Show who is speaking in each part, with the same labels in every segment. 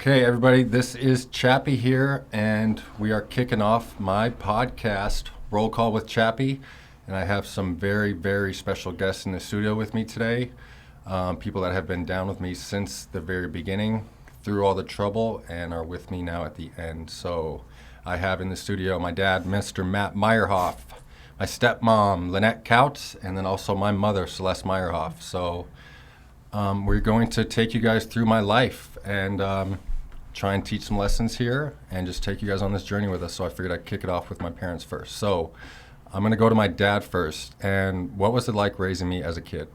Speaker 1: Okay, everybody, this is Chappie here, and we are kicking off my podcast, Roll Call with Chappie. And I have some very, very special guests in the studio with me today. People that have been down with me since the very beginning, through all the trouble, and are with me now at the end. So I have in the studio my dad, Mr. Matt Meyerhoff, my stepmom, Lynette Kautz, and then also my mother, Celeste Meyerhoff. So we're going to take you guys through my life and try and teach some lessons here and just take you guys on this journey with us. So I figured I'd kick it off with my parents first. So I'm going to go to my dad first. And what was it like raising me as a kid?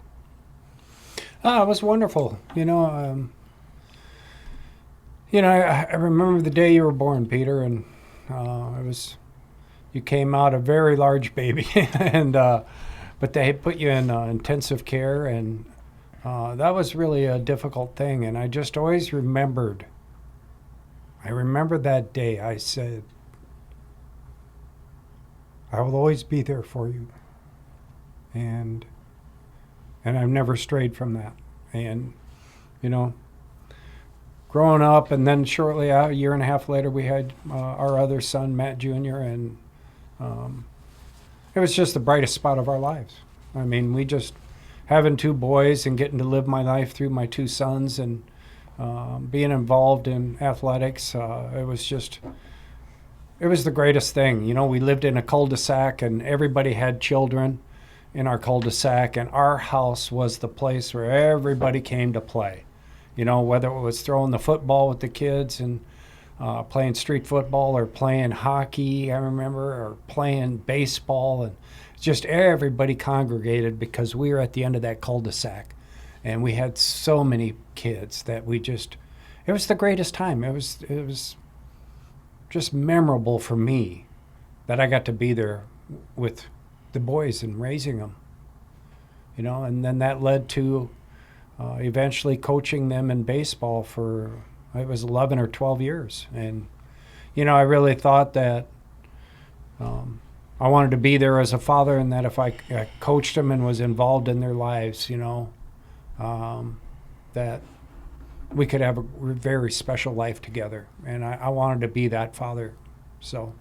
Speaker 2: It was wonderful. I remember the day you were born, Peter, and you came out a very large baby, and but they had put you in intensive care, and that was really a difficult thing. And I just always remembered. I remember that day. I said, "I will always be there for you," and I've never strayed from that. And growing up, and then shortly a year and a half later, we had our other son, Matt Jr., and it was just the brightest spot of our lives. I mean, we just having two boys and getting to live my life through my two sons and being involved in athletics, it was the greatest thing. We lived in a cul-de-sac, and everybody had children in our cul-de-sac, and our house was the place where everybody came to play. Whether it was throwing the football with the kids and playing street football or playing hockey, I remember, or playing baseball, and just everybody congregated because we were at the end of that cul-de-sac. And we had so many kids that it was the greatest time. It was just memorable for me that I got to be there with the boys and raising them, and then that led to eventually coaching them in baseball for, it was 11 or 12 years. And, I really thought that I wanted to be there as a father, and that if I coached them and was involved in their lives, that we could have a very special life together. And I wanted to be that father. So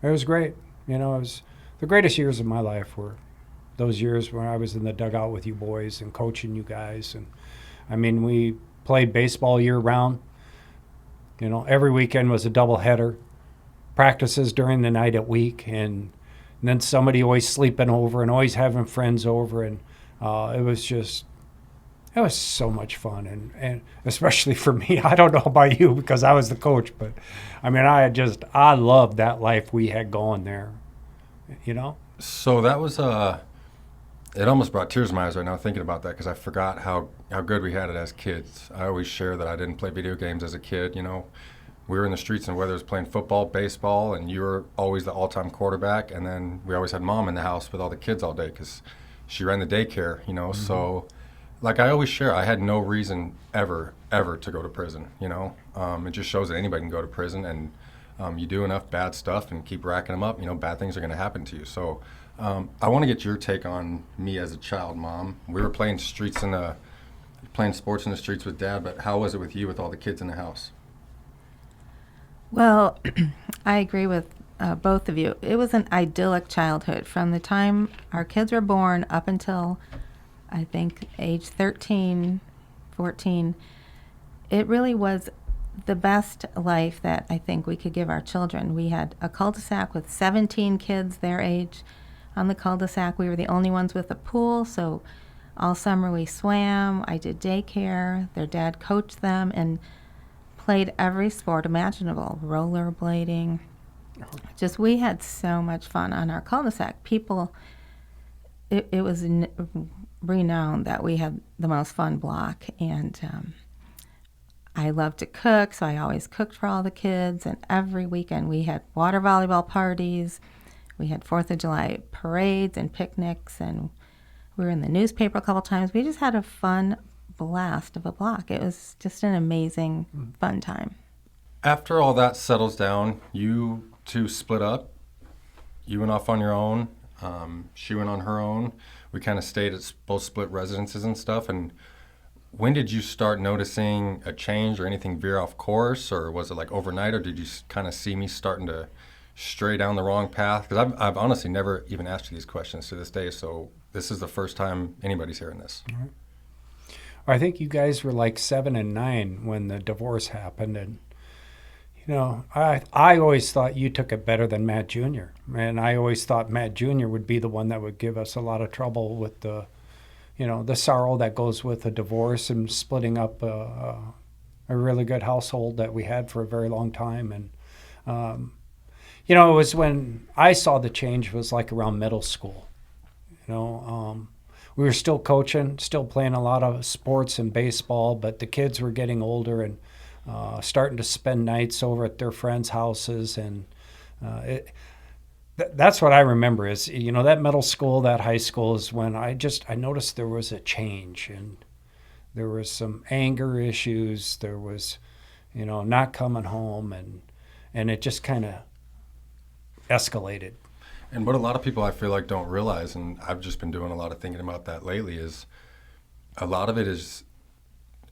Speaker 2: it was great. It was the greatest years of my life were those years when I was in the dugout with you boys and coaching you guys. And I mean, we played baseball year round. Every weekend was a doubleheader. Practices during the night at week, and then somebody always sleeping over and always having friends over. And it was so much fun, and especially for me. I don't know about you because I was the coach, but I mean, I loved that life we had going there,
Speaker 1: So that was it almost brought tears to my eyes right now thinking about that, because I forgot how good we had it as kids. I always share that I didn't play video games as a kid. We were in the streets, and whether it was playing football, baseball, and you were always the all-time quarterback. And then we always had mom in the house with all the kids all day because she ran the daycare, Mm-hmm. So like I always share, I had no reason ever to go to prison, It just shows that anybody can go to prison, and you do enough bad stuff and keep racking them up, bad things are going to happen to you. So I want to get your take on me as a child, Mom. We were playing sports in the streets with Dad, but how was it with you with all the kids in the house?
Speaker 3: Well, I agree with both of you. It was an idyllic childhood from the time our kids were born up until, I think, age 13, 14. It really was the best life that I think we could give our children. We had a cul-de-sac with 17 kids their age on the cul-de-sac. We were the only ones with a pool, so all summer we swam. I did daycare. Their dad coached them and played every sport imaginable, rollerblading. Just, we had so much fun on our cul-de-sac. People, it was renowned that we had the most fun block, and I loved to cook, so I always cooked for all the kids, and every weekend we had water volleyball parties. We had 4th of July parades and picnics, and we were in the newspaper a couple times. We just had a fun blast of a block. It was just an amazing, fun time.
Speaker 1: After all that settles down, you two split up. You went off on your own. She went on her own. We kind of stayed at both split residences and stuff. And when did you start noticing a change or anything veer off course, or was it like overnight, or did you kind of see me starting to stray down the wrong path? Because I've honestly never even asked you these questions to this day, so this is the first time anybody's hearing this.
Speaker 2: I think you guys were like 7 and 9 when the divorce happened, and I always thought you took it better than Matt Jr. And I always thought Matt Jr. would be the one that would give us a lot of trouble with the sorrow that goes with a divorce and splitting up a really good household that we had for a very long time. And it was when I saw the change was like around middle school. We were still coaching, still playing a lot of sports and baseball, but the kids were getting older and starting to spend nights over at their friends' houses. And that's what I remember is, that middle school, that high school is when I noticed there was a change, and there was some anger issues. There was, not coming home, and it just kind of escalated.
Speaker 1: And what a lot of people I feel like don't realize, and I've just been doing a lot of thinking about that lately, is a lot of it is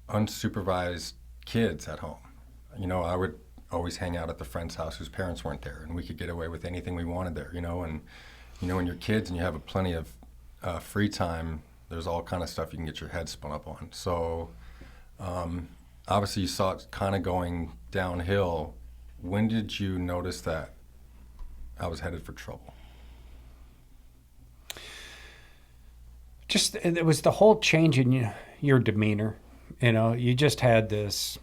Speaker 1: unsupervised kids at home. I would always hang out at the friend's house whose parents weren't there, and we could get away with anything we wanted there, and when you're kids and you have plenty of free time, there's all kind of stuff you can get your head spun up on. So obviously you saw it kind of going downhill. When did you notice that I was headed for trouble?
Speaker 2: It was the whole change in your demeanor. You just had this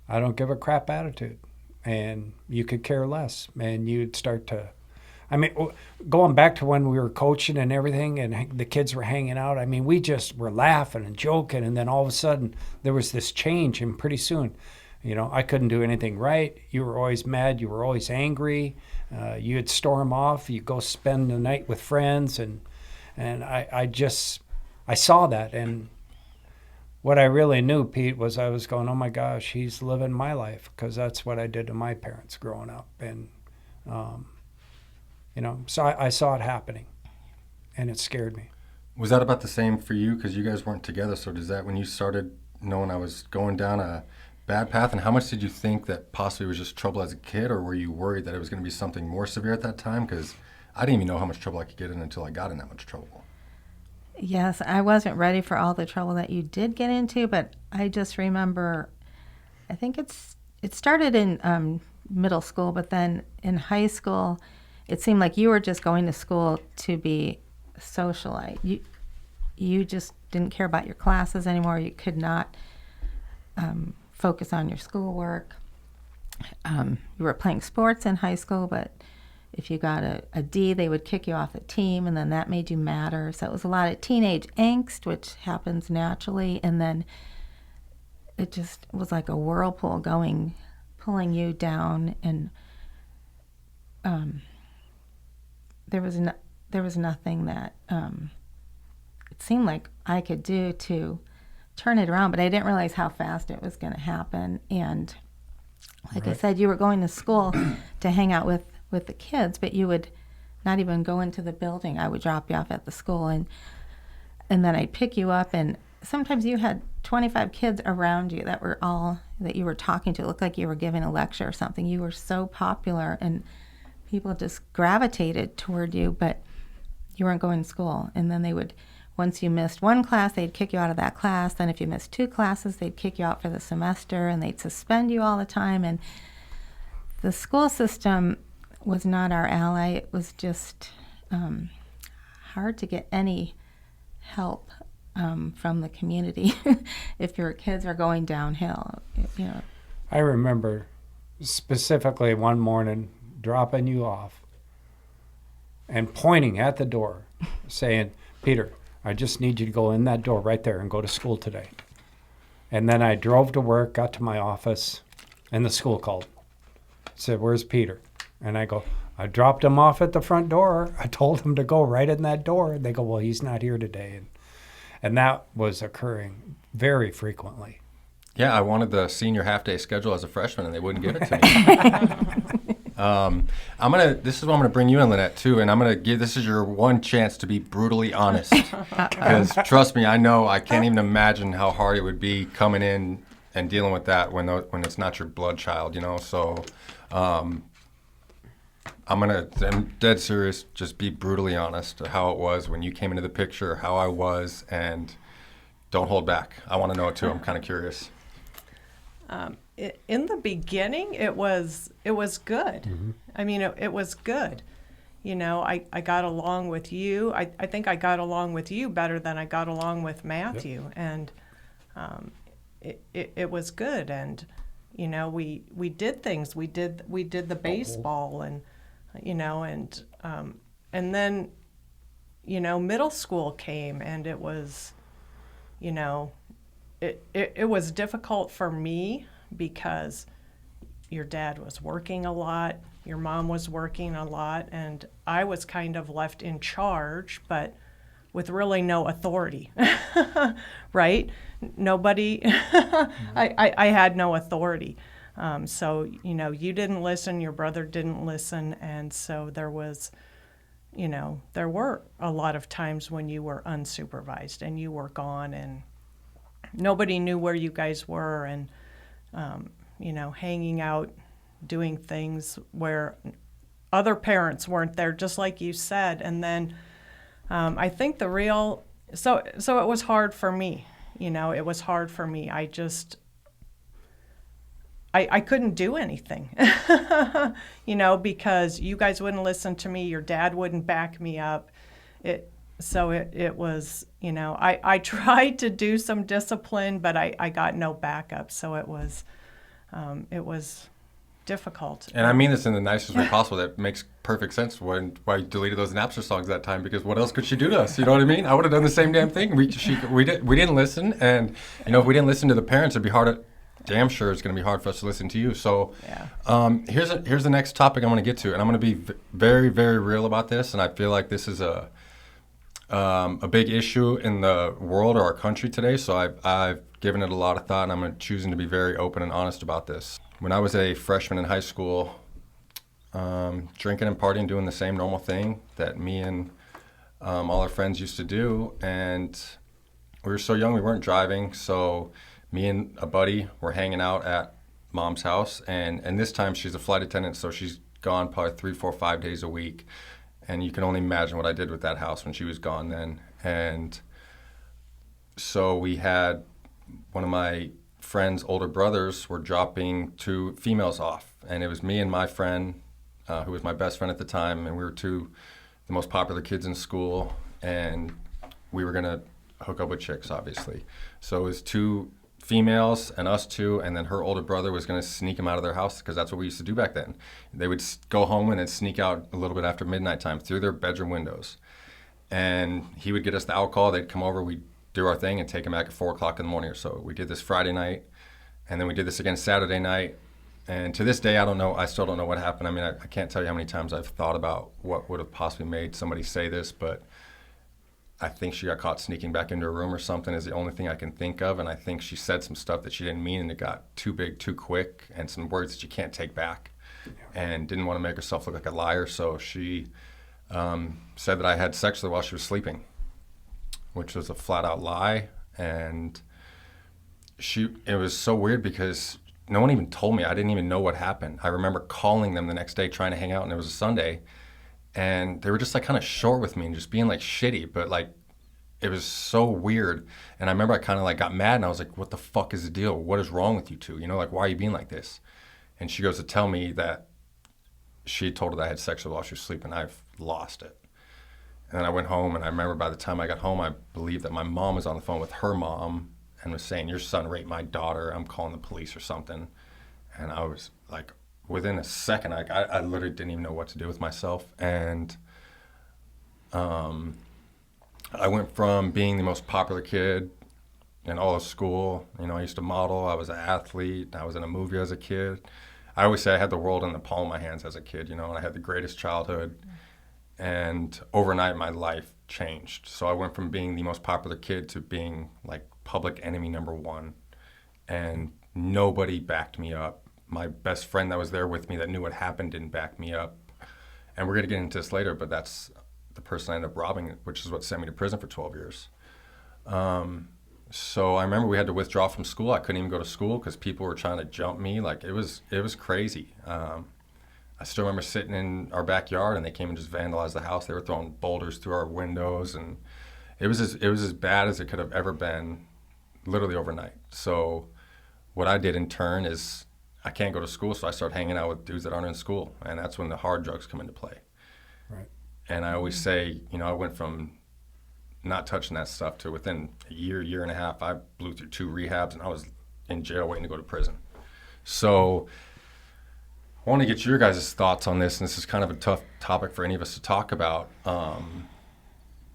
Speaker 2: I don't give a crap attitude, and you could care less, and you'd start to, going back to when we were coaching and everything and the kids were hanging out, we just were laughing and joking, and then all of a sudden there was this change, and pretty soon, I couldn't do anything right. You were always mad. You were always angry. You'd storm off. You'd go spend the night with friends, and I saw that, and what I really knew, Pete, was I was going, oh my gosh, he's living my life, because that's what I did to my parents growing up. And, so I saw it happening, and it scared me.
Speaker 1: Was that about the same for you? Because you guys weren't together. So does that when you started knowing I was going down a bad path? And how much did you think that possibly was just trouble as a kid, or were you worried that it was going to be something more severe at that time? Because I didn't even know how much trouble I could get in until I got in that much trouble.
Speaker 3: Yes, I wasn't ready for all the trouble that you did get into, but I just remember, I think it started in middle school, but then in high school, it seemed like you were just going to school to be a socialite. You just didn't care about your classes anymore. You could not focus on your schoolwork. You were playing sports in high school, but if you got a D, they would kick you off the team, and then that made you matter. So it was a lot of teenage angst, which happens naturally, and then it just was like a whirlpool pulling you down, and there was nothing that it seemed like I could do to turn it around, but I didn't realize how fast it was going to happen. And like I said, you were going to school to hang out with the kids, but you would not even go into the building. I would drop you off at the school, and then I'd pick you up, and sometimes you had 25 kids around you that you were talking to. It looked like you were giving a lecture or something. You were so popular, and people just gravitated toward you, but you weren't going to school. And then they would, once you missed one class, they'd kick you out of that class. Then if you missed 2 classes, they'd kick you out for the semester, and they'd suspend you all the time. And the school system was not our ally. It was just hard to get any help from the community if your kids are going downhill.
Speaker 2: I remember specifically one morning dropping you off and pointing at the door saying, Peter, I just need you to go in that door right there and go to school today. And then I drove to work, got to my office, and the school called. Said, where's Peter? And I go, I dropped him off at the front door. I told him to go right in that door. And they go, well, he's not here today. And that was occurring very frequently.
Speaker 1: Yeah, I wanted the senior half-day schedule as a freshman, and they wouldn't give it to me. This is why I'm gonna bring you in, Lynette, too, and I'm gonna give. This is your one chance to be brutally honest, because trust me, I know I can't even imagine how hard it would be coming in and dealing with that when it's not your blood child, you know. So, I'm dead serious. Just be brutally honest to how it was when you came into the picture, how I was, and don't hold back. I want to know it too. I'm kind of curious.
Speaker 4: In the beginning, it was good. I mean, it was good. You know, I got along with you. I think I got along with you better than I got along with Matthew. Yep. And it was good. And, you know, we did things. We did the baseball and, you know, and then, you know, middle school came, and it was, you know, it was difficult for me because your dad was working a lot, your mom was working a lot, and I was kind of left in charge, but with really no authority, right? Nobody, I had no authority. So, you know, you didn't listen, your brother didn't listen, and so there was, you know, there were a lot of times when you were unsupervised and you were gone and nobody knew where you guys were, and, you know, hanging out, doing things where other parents weren't there, just like you said. And then I think so it was hard for me, you know, it was hard for me. I couldn't do anything, you know, because you guys wouldn't listen to me. Your dad wouldn't back me up. So it was, you know, I tried to do some discipline, but I got no backup. So it was difficult.
Speaker 1: And I mean this in the nicest way possible. That makes perfect sense why you deleted those Napster songs that time, because what else could she do to us? You know what I mean? I would have done the same damn thing. We didn't listen, and you know, if we didn't listen to the parents, it'd be hard. Damn sure it's going to be hard for us to listen to you. So here's the next topic I'm going to get to, and I'm going to be very, very real about this. And I feel like this is a big issue in the world or our country today. So I've given it a lot of thought, and I'm choosing to be very open and honest about this. When I was a freshman in high school, drinking and partying, doing the same normal thing that me and all our friends used to do, and we were so young we weren't driving, so me and a buddy were hanging out at mom's house, and this time she's a flight attendant, so she's gone probably 3, 4, 5 days a week. And you can only imagine what I did with that house when she was gone then. And so we had one of my friend's older brothers were dropping 2 females off. And it was me and my friend, who was my best friend at the time, and we were 2 the most popular kids in school. And we were going to hook up with chicks, obviously. So it was 2 females and us 2, and then her older brother was going to sneak them out of their house, because that's what we used to do back then. They would go home and then sneak out a little bit after midnight time through their bedroom windows, and he would get us the alcohol. They'd come over, we'd do our thing and take them back at 4 o'clock in the morning or so. We did this Friday night, and then we did this again Saturday night, and to this day I still don't know what happened. I mean, I can't tell you how many times I've thought about what would have possibly made somebody say this, but I think she got caught sneaking back into her room or something is the only thing I can think of. And I think she said some stuff that she didn't mean, and it got too big too quick, and some words that you can't take back, and didn't want to make herself look like a liar. So she said that I had sex with her while she was sleeping, which was a flat out lie. And it was so weird because no one even told me. I didn't even know what happened. I remember calling them the next day trying to hang out, and it was a Sunday. And they were just like kind of short with me and just being like shitty, but like it was so weird. And I remember I kind of like got mad, and I was like, what the fuck is the deal? What is wrong with you 2? You know, like, why are you being like this? And she goes to tell me that she told her that I had sex with her while she was sleeping. I've lost it. And then I went home, and I remember by the time I got home, I believe that my mom was on the phone with her mom and was saying, your son raped my daughter. I'm calling the police or something. And I was like, within a second, I literally didn't even know what to do with myself. And I went from being the most popular kid in all of school. You know, I used to model. I was an athlete. I was in a movie as a kid. I always say I had the world in the palm of my hands as a kid, you know, and I had the greatest childhood. And overnight, my life changed. So I went from being the most popular kid to being like public enemy number 1. And nobody backed me up. my best friend that was there with me that knew what happened didn't back me up. And we're going to get into this later, but that's the person I ended up robbing, which is what sent me to prison for 12 years. So I remember we had to withdraw from school. I couldn't even go to school because people were trying to jump me. Like it was crazy. I still remember sitting in our backyard and they came and just vandalized the house. They were throwing boulders through our windows, and it was as bad as it could have ever been, literally overnight. So what I did in turn is I can't go to school, so I started hanging out with dudes that aren't in school, and that's when the hard drugs come into play.
Speaker 2: Right.
Speaker 1: And I always say, I went from not touching that stuff to within a year and a half, I blew through 2 rehabs, and I was in jail waiting to go to prison. So I want to get your guys' thoughts on this, and this is kind of a tough topic for any of us to talk about.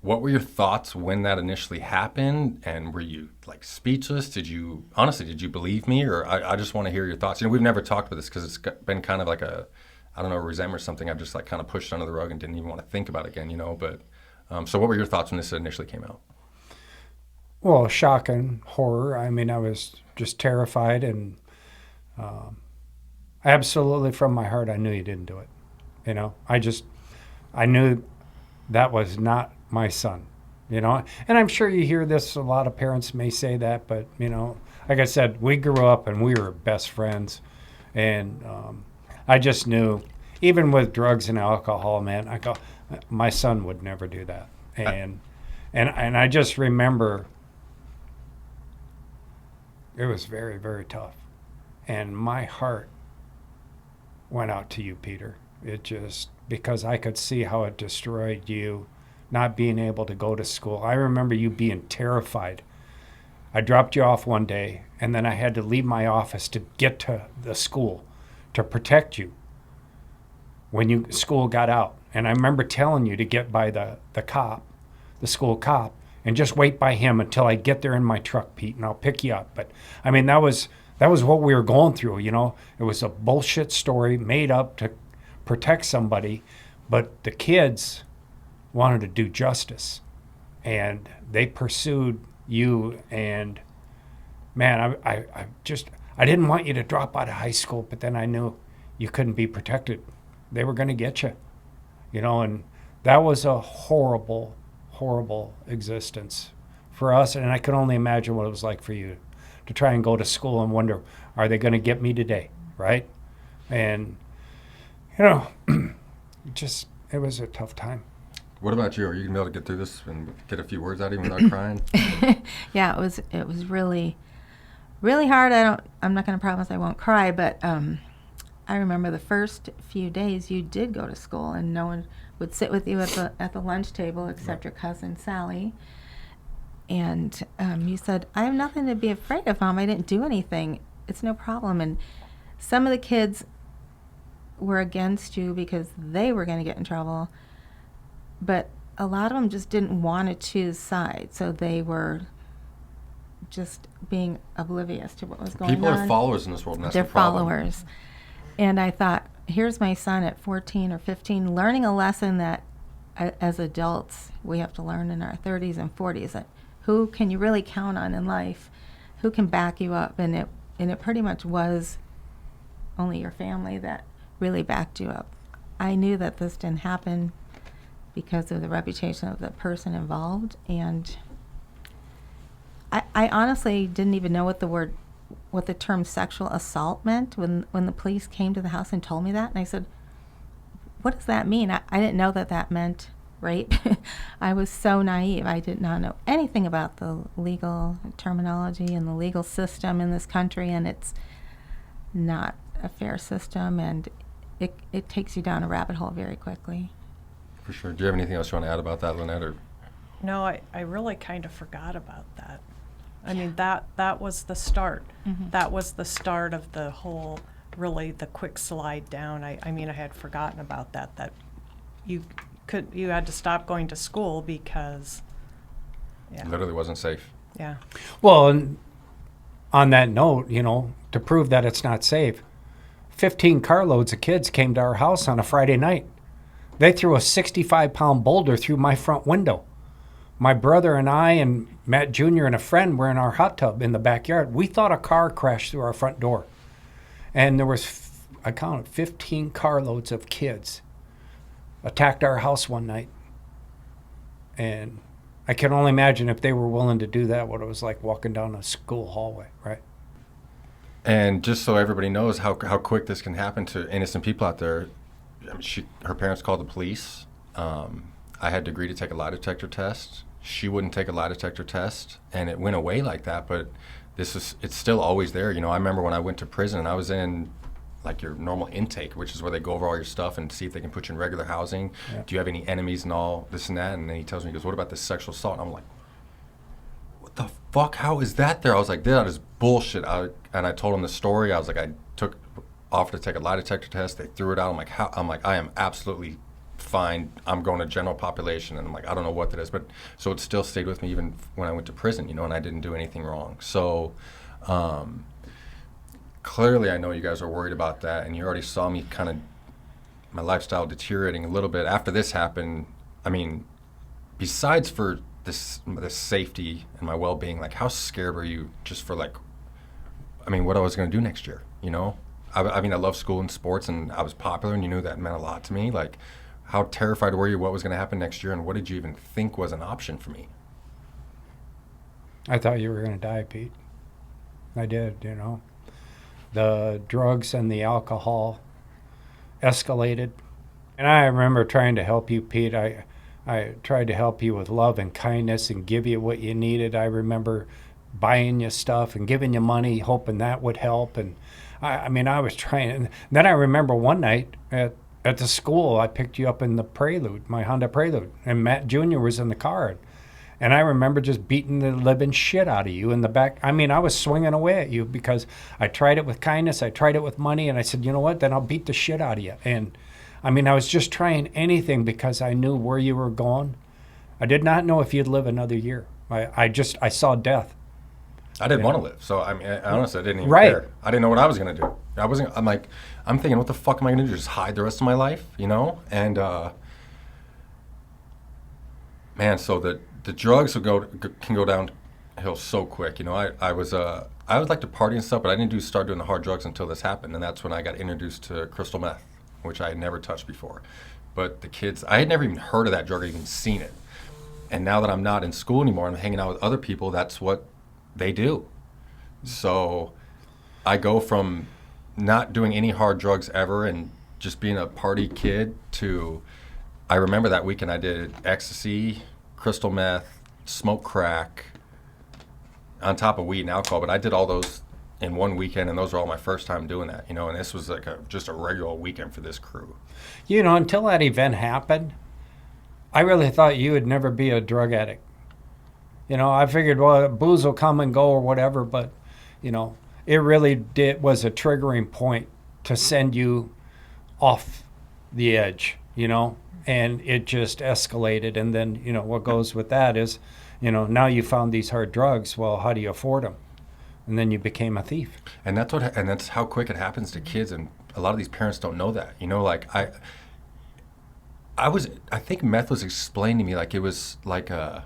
Speaker 1: What were your thoughts when that initially happened, and were you like speechless? Did you believe me? Or I just want to hear your thoughts. We've never talked about this because it's been kind of like a resentment or something I've just like kind of pushed under the rug and didn't even want to think about again, but so what were your thoughts when this initially came out?
Speaker 2: Well, shock and horror. I mean, I was just terrified, and absolutely from my heart, I knew you didn't do it. I knew that was not my son, and I'm sure you hear this, a lot of parents may say that, but, like I said, we grew up and we were best friends, and I just knew, even with drugs and alcohol, man, I go, my son would never do that. And I just remember it was very, very tough. And my heart went out to you, Peter. It just, because I could see how it destroyed you, not being able to go to school. I remember you being terrified. I dropped you off one day, and then I had to leave my office to get to the school to protect you when school got out. And I remember telling you to get by the cop, the school cop, and just wait by him until I get there in my truck, Pete, and I'll pick you up. But I mean, that was what we were going through, It was a bullshit story made up to protect somebody, but the kids wanted to do justice, and they pursued you. And man, I didn't want you to drop out of high school, but then I knew you couldn't be protected. They were going to get you, and that was a horrible, horrible existence for us. And I could only imagine what it was like for you to try and go to school and wonder, are they going to get me today? Right. And, it was a tough time.
Speaker 1: What about you? Are you going to be able to get through this and get a few words out even without crying?
Speaker 3: Yeah, it was really, really hard. I'm not going to promise I won't cry, but I remember the first few days you did go to school, and no one would sit with you at the lunch table except your cousin Sally. And you said, "I have nothing to be afraid of, Mom. I didn't do anything. It's no problem." And some of the kids were against you because they were going to get in trouble, but a lot of them just didn't want to choose sides, so they were just being oblivious to what was going on.
Speaker 1: People are followers in this world, and that's
Speaker 3: They're
Speaker 1: the problem.
Speaker 3: followers. And I thought, here's my son at 14 or 15 learning a lesson that as adults we have to learn in our 30s and 40s, that who can you really count on in life, who can back you up. And it pretty much was only your family that really backed you up. I knew that this didn't happen because of the reputation of the person involved, and I honestly didn't even know what the term sexual assault meant when the police came to the house and told me that. And I said, what does that mean? I didn't know that meant rape. I was so naive. I did not know anything about the legal terminology and the legal system in this country, and it's not a fair system, and it takes you down a rabbit hole very quickly.
Speaker 1: For sure. Do you have anything else you want to add about that, Lynette? Or?
Speaker 4: No, I really kind of forgot about that. I mean, that was the start.
Speaker 3: Mm-hmm.
Speaker 4: That was the start of the whole, really the quick slide down. I mean, I had forgotten about that you had to stop going to school because, yeah.
Speaker 1: Literally wasn't safe.
Speaker 4: Yeah.
Speaker 2: Well, and on that note, to prove that it's not safe, 15 carloads of kids came to our house on a Friday night. They threw a 65-pound boulder through my front window. My brother and I and Matt Jr. and a friend were in our hot tub in the backyard. We thought a car crashed through our front door. And there was, I counted 15 carloads of kids attacked our house one night. And I can only imagine if they were willing to do that, what it was like walking down a school hallway, right?
Speaker 1: And just so everybody knows how quick this can happen to innocent people out there, I mean, her parents called the police. I had to agree to take a lie detector test. She wouldn't take a lie detector test, and it went away like that. But it's still always there. You know, I remember when I went to prison, I was in like your normal intake, which is where they go over all your stuff and see if they can put you in regular housing.
Speaker 2: Yeah.
Speaker 1: Do you have any enemies and all this and that? And then he tells me, he goes, what about this sexual assault? And I'm like, what the fuck? How is that there? I was like, that is bullshit. And I told him the story. I was like, offered to take a lie detector test. They threw it out. I'm like, how? I'm like, I am absolutely fine. I'm going to general population. And I'm like, I don't know what that is. But so it still stayed with me even when I went to prison, you know, and I didn't do anything wrong. So clearly I know you guys are worried about that. And you already saw me kind of, my lifestyle deteriorating a little bit after this happened. I mean, besides for this safety and my well-being, like how scared were you just for like, I mean, what I was going to do next year, you know? I mean, I love school and sports, and I was popular, and you knew that meant a lot to me. Like, how terrified were you what was going to happen next year, and what did you even think was an option for me?
Speaker 2: I thought you were going to die, Pete. I did, you know. The drugs and the alcohol escalated. And I remember trying to help you, Pete. I tried to help you with love and kindness and give you what you needed. I remember buying you stuff and giving you money, hoping that would help. And I mean, I was trying. And then I remember one night at the school, I picked you up in the Prelude, my Honda Prelude, and Matt Jr. was in the car. And I remember just beating the living shit out of you in the back. I mean, I was swinging away at you because I tried it with kindness, I tried it with money, and I said, you know what, then I'll beat the shit out of you. And I mean, I was just trying anything because I knew where you were going. I did not know if you'd live another year. I saw death.
Speaker 1: I didn't want to live. So, I mean, honestly, I didn't even
Speaker 2: Right.
Speaker 1: care. I didn't know what I was going to do. I'm thinking, what the fuck am I going to do? Just hide the rest of my life, you know? And, man, so the drugs can go downhill so quick. You know, I would like to party and stuff, but I didn't start doing the hard drugs until this happened. And that's when I got introduced to crystal meth, which I had never touched before. But the kids, I had never even heard of that drug or even seen it. And now that I'm not in school anymore, I'm hanging out with other people, that's what they do. So I go from not doing any hard drugs ever and just being a party kid to, I remember that weekend I did ecstasy, crystal meth, smoked crack, on top of weed and alcohol, but I did all those in one weekend, and those were all my first time doing that, you know, and this was like just a regular weekend for this crew.
Speaker 2: You know, until that event happened, I really thought you would never be a drug addict. You know, I figured, well, booze will come and go or whatever, but, you know, it really was a triggering point to send you off the edge, you know, and it just escalated. And then, you know, what goes with that is, you know, now you found these hard drugs. Well, how do you afford them? And then you became a thief.
Speaker 1: And that's how quick it happens to kids, and a lot of these parents don't know that. You know, like I think meth was explained to me like it was like I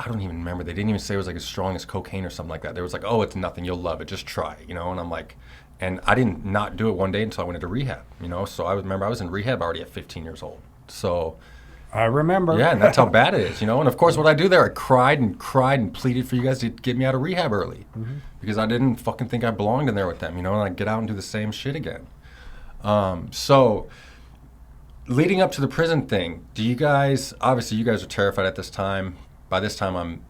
Speaker 1: don't even remember. They didn't even say it was like as strong as cocaine or something like that. They was like, oh, it's nothing. You'll love it. Just try it, you know? And I'm like, and I didn't not do it one day until I went into rehab, you know? So I remember I was in rehab already at 15 years old. So
Speaker 2: I remember.
Speaker 1: yeah, and that's how bad it is, you know? And of course, what I do there, I cried and pleaded for you guys to get me out of rehab early because I didn't fucking think I belonged in there with them, you know? And I'd get out and do the same shit again. So leading up to the prison thing, obviously you guys are terrified at this time. By this time, I'm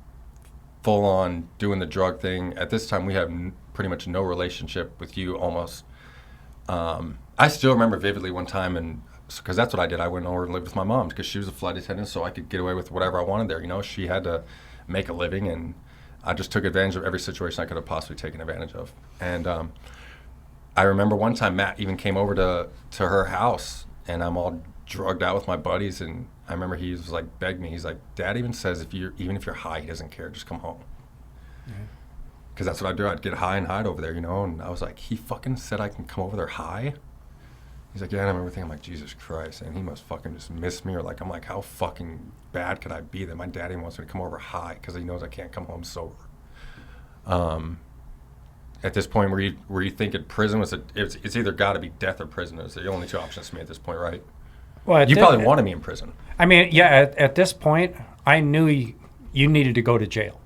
Speaker 1: full on doing the drug thing. At this time, we have pretty much no relationship with you almost. I still remember vividly one time, and because that's what I did. I went over and lived with my mom because she was a flight attendant, so I could get away with whatever I wanted there. You know, she had to make a living, and I just took advantage of every situation I could have possibly taken advantage of. And I remember one time Matt even came over to her house, and I'm all drugged out with my buddies, and I remember he was like, begged me. He's like, Dad even says even if you're high, he doesn't care. Just come home. Because that's what I'd do. I'd get high and hide over there, you know. And I was like, he fucking said I can come over there high. He's like, yeah, and I remember thinking, I'm like, Jesus Christ, and he must fucking just miss me, or like, I'm like, how fucking bad could I be that my daddy wants me to come over high because he knows I can't come home sober. at this point were you thinking prison was it's either got to be death or prison? It's the only two options to me at this point, right?
Speaker 2: Well,
Speaker 1: You probably wanted me in prison.
Speaker 2: I mean, yeah, at this point, I knew you needed to go to jail,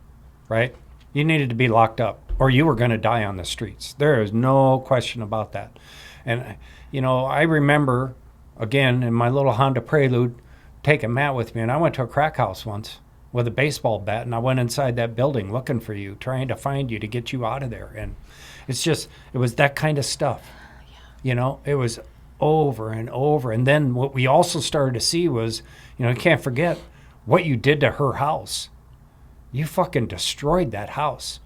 Speaker 2: right? You needed to be locked up, or you were going to die on the streets. There is no question about that. And, I remember, again, in my little Honda Prelude, taking Matt with me, and I went to a crack house once with a baseball bat, and I went inside that building looking for you, trying to find you to get you out of there. And it was that kind of stuff. It was over and over. And then what we also started to see was, you can't forget what you did to her house. You fucking destroyed that house.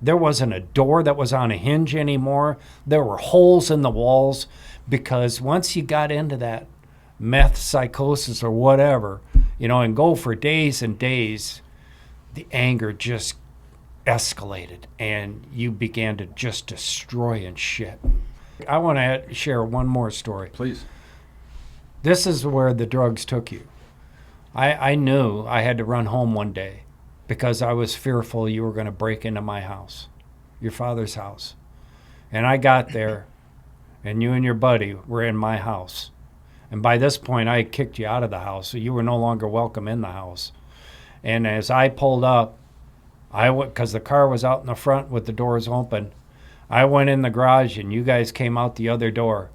Speaker 2: There wasn't a door that was on a hinge anymore. There were holes in the walls because once you got into that meth psychosis or whatever, and go for days and days, the anger just escalated and you began to just destroy and shit. I want to share one more story.
Speaker 1: Please.
Speaker 2: This is where the drugs took you. I knew I had to run home one day because I was fearful you were going to break into my house, your father's house. And I got there, and you and your buddy were in my house. And by this point, I had kicked you out of the house, so you were no longer welcome in the house. And as I pulled up, because the car was out in the front with the doors open, I went in the garage, and you guys came out the other door.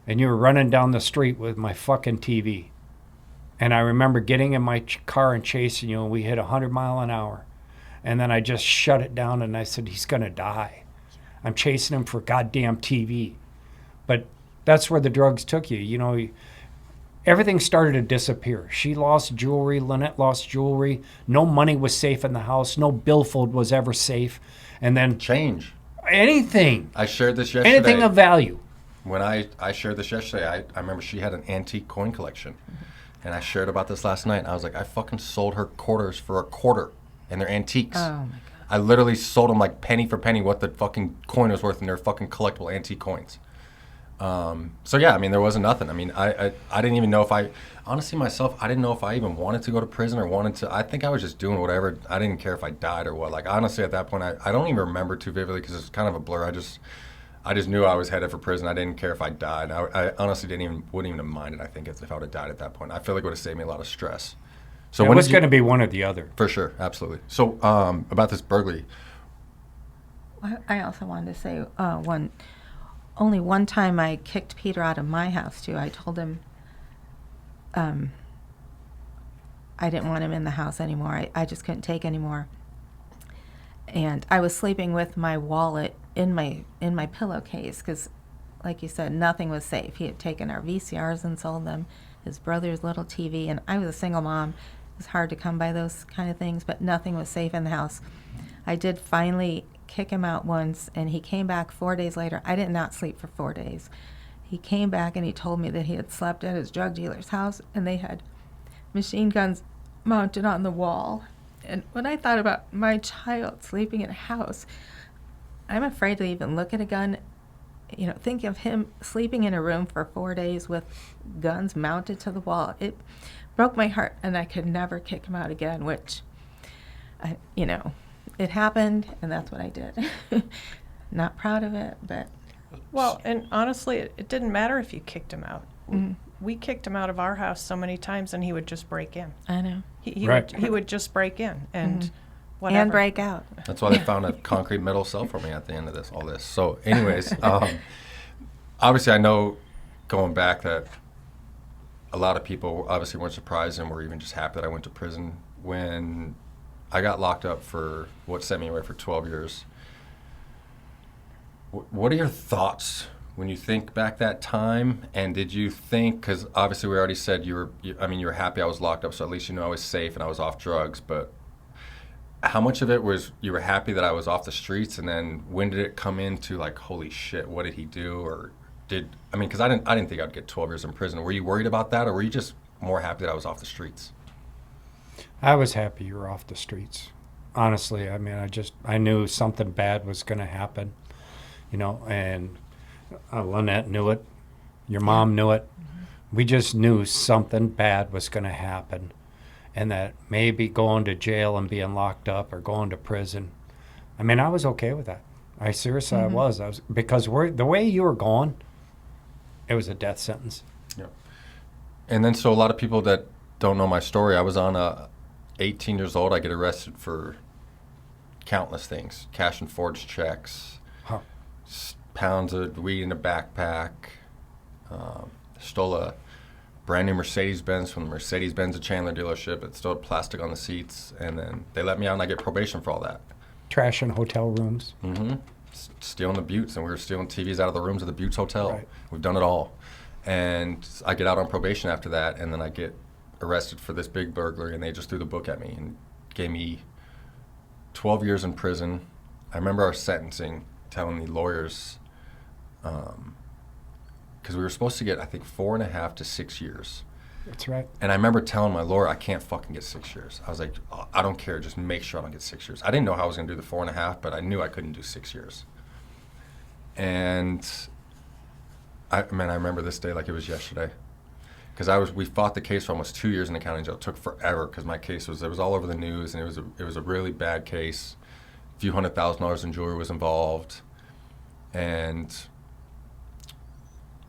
Speaker 2: And you were running down the street with my fucking TV. And I remember getting in my car and chasing you, and we hit 100 mile an hour. And then I just shut it down, and I said, he's going to die. I'm chasing him for goddamn TV. But that's where the drugs took you. Everything started to disappear. She lost jewelry. Lynette lost jewelry. No money was safe in the house. No billfold was ever safe. And then
Speaker 1: Change.
Speaker 2: anything.
Speaker 1: I shared this yesterday.
Speaker 2: Anything of value.
Speaker 1: When I shared this yesterday, I remember she had an antique coin collection. And I shared about this last night. And I was like, I fucking sold her quarters for a quarter. And they're antiques.
Speaker 3: Oh, my God.
Speaker 1: I literally sold them like penny for penny what the fucking coin was worth, and they're fucking collectible antique coins. So yeah, I mean, there wasn't nothing. I mean, I didn't even know if honestly myself, I didn't know if I even wanted to go to prison or I think I was just doing whatever. I didn't care if I died or what. Like, honestly, at that point, I don't even remember too vividly because it's kind of a blur. I just knew I was headed for prison. I didn't care if I died. I honestly wouldn't even have minded, I think, if I would have died at that point. I feel like it would have saved me a lot of stress. So
Speaker 2: It was going to be one or the other.
Speaker 1: For sure, absolutely. So about this burglary.
Speaker 3: I also wanted to say only one time I kicked Peter out of my house too. I told him I didn't want him in the house anymore. I just couldn't take anymore. And I was sleeping with my wallet in my pillowcase because, like you said, nothing was safe. He had taken our VCRs and sold them, his brother's little TV, and I was a single mom. It was hard to come by those kind of things, but nothing was safe in the house. I did finally kick him out once, and he came back 4 days later. I did not sleep for 4 days. He came back and he told me that he had slept at his drug dealer's house, and they had machine guns mounted on the wall. And when I thought about my child sleeping in a house, I'm afraid to even look at a gun. Think of him sleeping in a room for 4 days with guns mounted to the wall. It broke my heart, and I could never kick him out again, which, it happened, and that's what I did. Not proud of it, but...
Speaker 4: Well, and honestly, it didn't matter if you kicked him out. We kicked him out of our house so many times, and he would just break in.
Speaker 3: I know.
Speaker 4: He
Speaker 2: Right.
Speaker 4: would just break in and whatever.
Speaker 3: And break out.
Speaker 1: That's why they found a concrete metal cell for me at the end of all this. So anyways, obviously I know going back that a lot of people obviously weren't surprised and were even just happy that I went to prison. When I got locked up for what sent me away for 12 years, what are your thoughts when you think back that time? And did you think, because obviously we already said you were happy I was locked up, so at least I was safe and I was off drugs, but how much of it was you were happy that I was off the streets, and then when did it come into like, holy shit, what did he do? Or because I didn't think I'd get 12 years in prison. Were you worried about that, or were you just more happy that I was off the streets?
Speaker 2: I was happy you were off the streets. Honestly, I knew something bad was going to happen, and Lynette knew it. Your mom knew it. Mm-hmm. We just knew something bad was going to happen, and that maybe going to jail and being locked up or going to prison. I was okay with that. I seriously, I was because the way you were going, it was a death sentence.
Speaker 1: Yeah. And then, so a lot of people that don't know my story, I was on 18 years old. I get arrested for countless things: cash and forged checks,
Speaker 2: Huh.
Speaker 1: pounds of weed in a backpack, stole a brand new Mercedes-Benz from the Mercedes-Benz at Chandler dealership. It still had plastic on the seats, and then they let me out and I get probation for all that.
Speaker 2: Trash in hotel rooms.
Speaker 1: Mm-hmm. Stealing the Buttes, and we were stealing TVs out of the rooms of the Buttes Hotel.
Speaker 2: Right.
Speaker 1: We've done it all. And I get out on probation after that, and then I get arrested for this big burglary, and they just threw the book at me and gave me 12 years in prison. I remember our sentencing telling the lawyers, because we were supposed to get, I think, 4.5 to 6 years.
Speaker 2: That's right.
Speaker 1: And I remember telling my lawyer, I can't fucking get 6 years. I was like, oh, I don't care, just make sure I don't get 6 years. I didn't know how I was gonna do the 4.5, but I knew I couldn't do 6 years. And I remember this day like it was yesterday. Because we fought the case for almost 2 years in the county jail. It took forever because my case it was all over the news, and it was a really bad case. A few $100,000 in jewelry was involved. And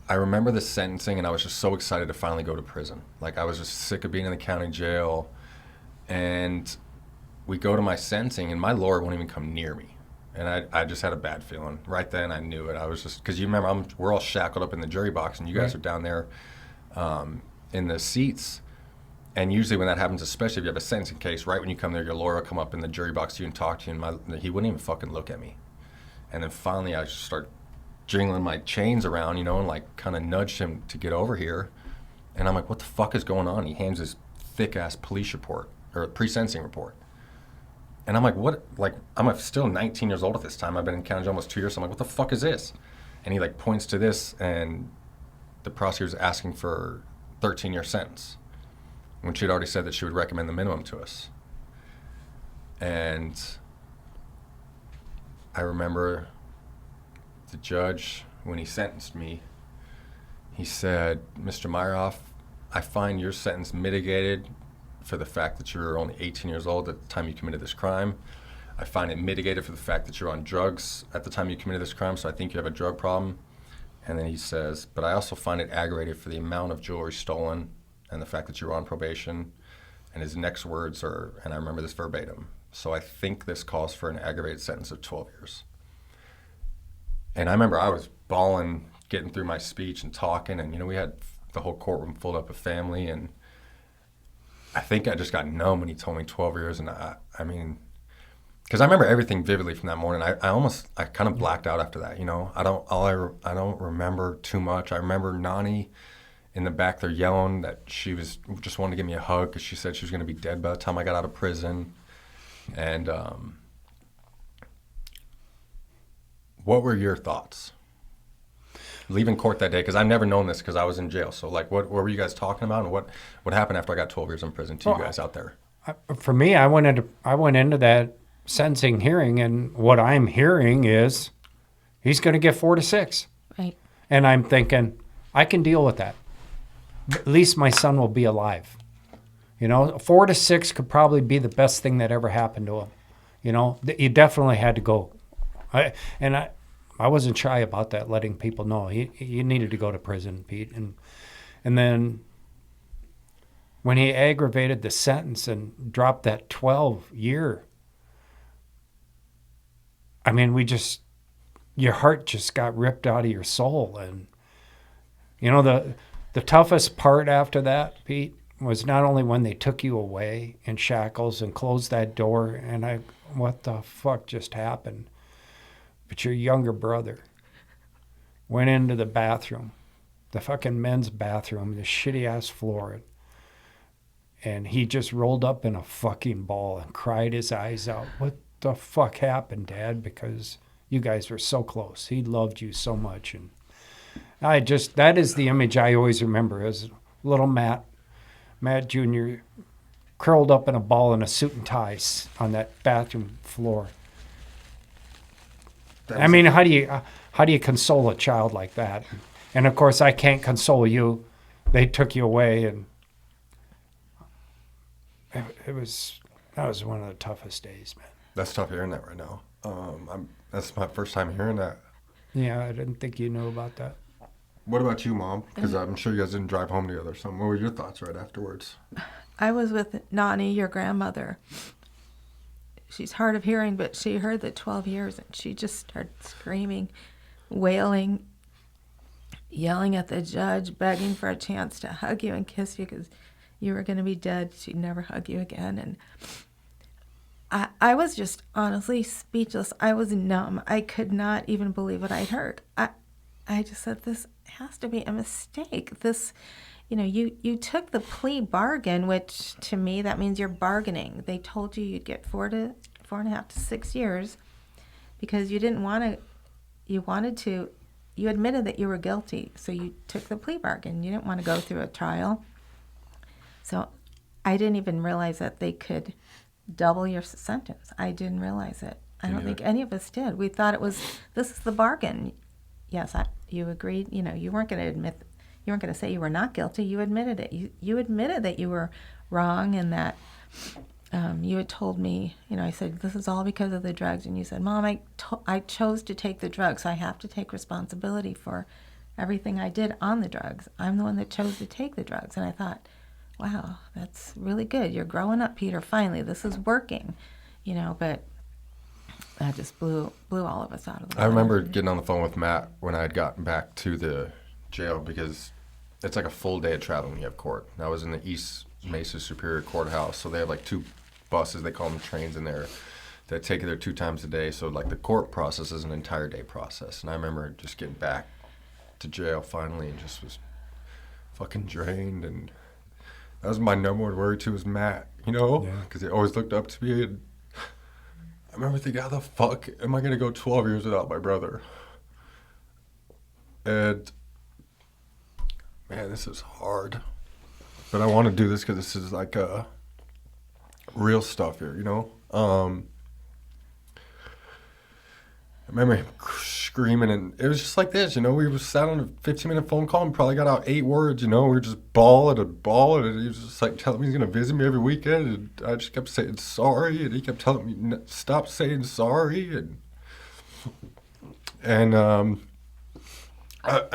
Speaker 1: I remember the sentencing, and I was just so excited to finally go to prison. Like, I was just sick of being in the county jail. And we go to my sentencing, and my lawyer won't even come near me. And I just had a bad feeling. Right then, I knew it. I was just, because you remember, we're all shackled up in the jury box, and you guys
Speaker 2: Right.
Speaker 1: are down there in the seats. And usually when that happens, especially if you have a sentencing case, right when you come there, your lawyer will come up in the jury box to you and talk to you, and he wouldn't even fucking look at me. And then finally, I just start jingling my chains around, and like kind of nudged him to get over here. And I'm like, what the fuck is going on? He hands this thick ass police report, or pre-sentencing report. And I'm like, what? Like, I'm still 19 years old at this time. I've been in county jail almost 2 years. So I'm like, what the fuck is this? And he like points to this, and the prosecutor's asking for 13-year sentence when she had already said that she would recommend the minimum to us. And I remember the judge, when he sentenced me, he said, Mr. Meyerhoff, I find your sentence mitigated for the fact that you were only 18 years old at the time you committed this crime. I find it mitigated for the fact that you're on drugs at the time you committed this crime, so I think you have a drug problem. And then he says, but I also find it aggravated for the amount of jewelry stolen and the fact that you were on probation. And his next words are, and I remember this verbatim, so I think this calls for an aggravated sentence of 12 years. And I remember I was bawling, getting through my speech and talking, and we had the whole courtroom filled up with family, and I think I just got numb when he told me 12 years, and I mean, because I remember everything vividly from that morning. I kind of blacked out after that, I don't remember too much. I remember Nani in the back there yelling that she was just wanting to give me a hug because she said she was going to be dead by the time I got out of prison. And what were your thoughts leaving court that day? Because I've never known this because I was in jail. So like, what were you guys talking about, and what happened after I got 12 years in prison to you guys out there?
Speaker 2: For me, I went into that sentencing hearing, and what I'm hearing is he's going to get 4 to 6.
Speaker 3: Right.
Speaker 2: And I'm thinking, I can deal with that. At least my son will be alive. 4 to 6 could probably be the best thing that ever happened to him. You definitely had to go. I wasn't shy about that, letting people know he needed to go to prison, Pete. And then when he aggravated the sentence and dropped that 12-year, I mean, your heart just got ripped out of your soul. And, the toughest part after that, Pete, was not only when they took you away in shackles and closed that door, and what the fuck just happened? But your younger brother went into the bathroom, the fucking men's bathroom, the shitty-ass floor, and he just rolled up in a fucking ball and cried his eyes out. What the fuck happened, Dad? Because you guys were so close. He loved you so much. And that is the image I always remember, as little Matt Jr. curled up in a ball in a suit and tie on that bathroom floor. I mean, how do you console a child like that? And of course, I can't console you. They took you away, and that was one of the toughest days, man.
Speaker 1: That's tough hearing that right now. That's my first time hearing that.
Speaker 2: Yeah, I didn't think you knew about that.
Speaker 1: What about you, Mom? Because I'm sure you guys didn't drive home together. So what were your thoughts right afterwards?
Speaker 3: I was with Nani, your grandmother. She's hard of hearing, but she heard the 12 years and she just started screaming, wailing, yelling at the judge, begging for a chance to hug you and kiss you because you were going to be dead. She'd never hug you again. And I was just honestly speechless. I was numb. I could not even believe what I'd heard. I just said, this has to be a mistake. This, you took the plea bargain, which to me, that means you're bargaining. They told you you'd get 4.5 to 6 years because you didn't want to, you admitted that you were guilty. So you took the plea bargain. You didn't want to go through a trial. So I didn't even realize that they could double your sentence. I didn't realize it. I don't think any of us did. We thought this is the bargain. Yes, you agreed. You weren't going to admit, you weren't going to say you were not guilty. You admitted it. You admitted that you were wrong and that you had told me, I said, this is all because of the drugs. And you said, Mom, I chose to take the drugs, so I have to take responsibility for everything I did on the drugs. I'm the one that chose to take the drugs. And I thought, wow, that's really good. You're growing up, Peter, finally. This is working, but that just blew all of us out of the water.
Speaker 1: I remember getting on the phone with Matt when I had gotten back to the jail because it's like a full day of travel when you have court. I was in the East Mesa Superior Courthouse, so they have like 2 buses, they call them trains in there, that take you there 2 times a day. So like the court process is an entire day process. And I remember just getting back to jail finally and just was fucking drained. And that was my number one worry too, was Matt, because he always looked up to me. And I remember thinking, how the fuck am I going to go 12 years without my brother? And, man, this is hard. But I want to do this because this is like real stuff here, I remember him screaming, and it was just like this, we sat on a 15-minute phone call and probably got out 8 words, we were just bawling, and he was just like telling me he's going to visit me every weekend, and I just kept saying sorry, and he kept telling me stop saying sorry, and I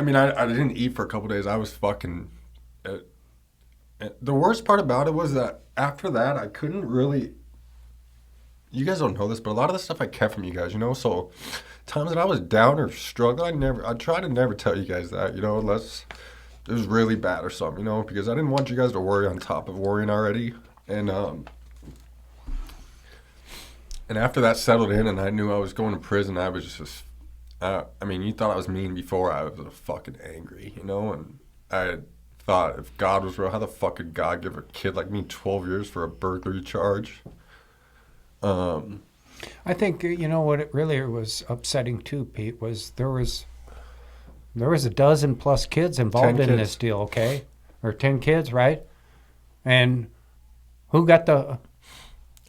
Speaker 1: mean, I didn't eat for a couple days. I was fucking, the worst part about it was that after that, I couldn't really, you guys don't know this, but a lot of the stuff I kept from you guys, so times that I was down or struggling, I try to never tell you guys that, unless it was really bad or something, because I didn't want you guys to worry on top of worrying already. And after that settled in and I knew I was going to prison, I was just, I mean, you thought I was mean before, I was fucking angry, and I thought if God was real, how the fuck could God give a kid like me 12 years for a burglary charge?
Speaker 2: I think what it really was upsetting too, Pete, was there was a dozen plus kids involved in this deal, okay, or 10 kids, right? And who got the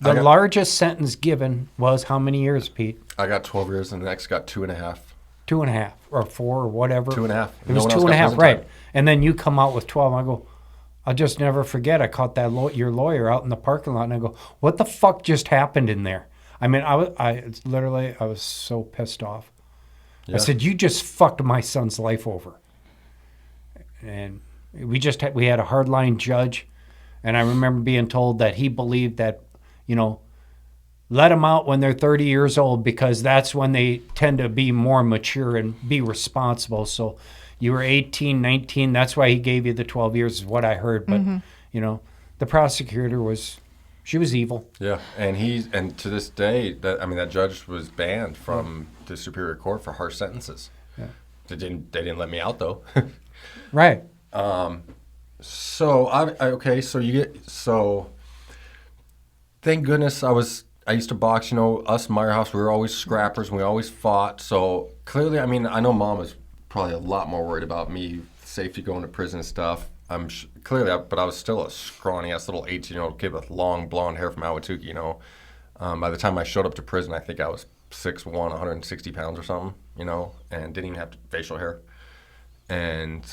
Speaker 2: largest sentence given was how many years, Pete?
Speaker 1: I got 12 years, and the next got 2.5.
Speaker 2: 2.5 or 4 or whatever.
Speaker 1: 2.5.
Speaker 2: It was 2.5, right? And then you come out with 12. I go, I'll just never forget. I caught your lawyer out in the parking lot, and I go, "What the fuck just happened in there?" I mean, I was so pissed off. Yeah. I said, "You just fucked my son's life over." And we had a hardline judge, and I remember being told that he believed that, let them out when they're 30 years old because that's when they tend to be more mature and be responsible. So you were 18, 19. That's why he gave you the 12 years is what I heard. But, the prosecutor she was evil.
Speaker 1: Yeah. And to this day, that judge was banned from the Superior Court for harsh sentences. Yeah. They didn't let me out though.
Speaker 2: Right.
Speaker 1: So thank goodness I used to box, us Meyer House, we were always scrappers and we always fought. So clearly, I mean, I know Mom was probably a lot more worried about me, safety going to prison and stuff. But I was still a scrawny ass little 18-year-old kid with long blonde hair from Ahwatukee, By the time I showed up to prison, I think I was 6'1", 160 pounds or something, and didn't even have facial hair. And